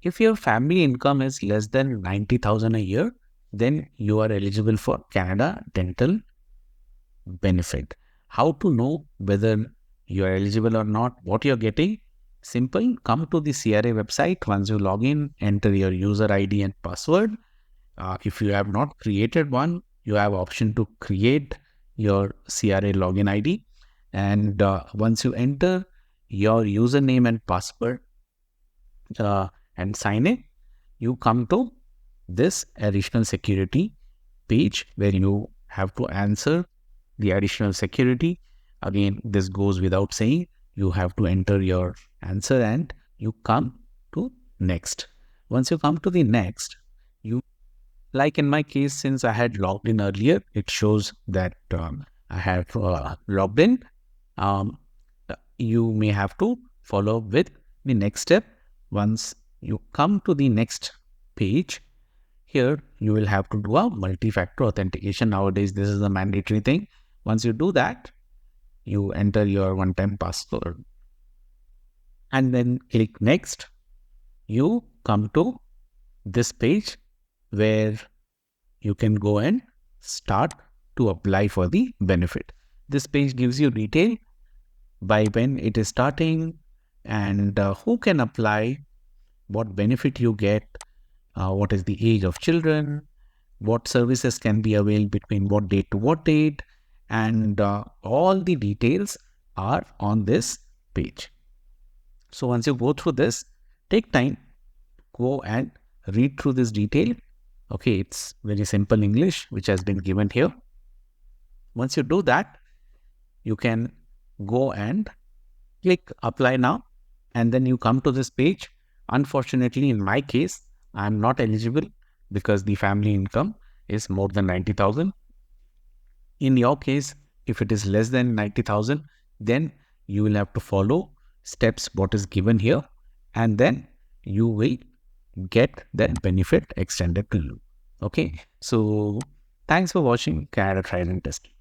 If your family income is less than 90,000 a year, then you are eligible for Canada Dental Benefit. How to know whether you are eligible or not, what you're getting? Simple, come to the CRA website. Once you log in, enter your user ID and password. If you have not created one, you have option to create your CRA login ID. And once you enter your username and password and sign in, you come to this additional security page where you have to answer the additional security. Again, this goes without saying, you have to enter your answer and you come to next. Once you come to the next, you, like in my case, since I had logged in earlier, it shows that I have logged in. Um, you may have to follow with the next step. Once you come to the next page, here you will have to do a multi-factor authentication. Nowadays, this is a mandatory thing. Once you do that, you enter your one-time password and then click next. You come to this page where you can go and start to apply for the benefit. This page gives you detail by when it is starting and who can apply, what benefit you get, what is the age of children, what services can be availed between what date to what date, and all the details are on this page. So once you go through this, take time, go and read through this detail. Okay, it's very simple English which has been given here. Once you do that, you can go and click apply now, and then you come to this page. Unfortunately, in my case, I'm not eligible because the family income is more than 90,000. In your case, if it is less than 90,000, then you will have to follow steps what is given here, and then you will get that benefit extended to you. Okay, so thanks for watching Canada Tried and Tested.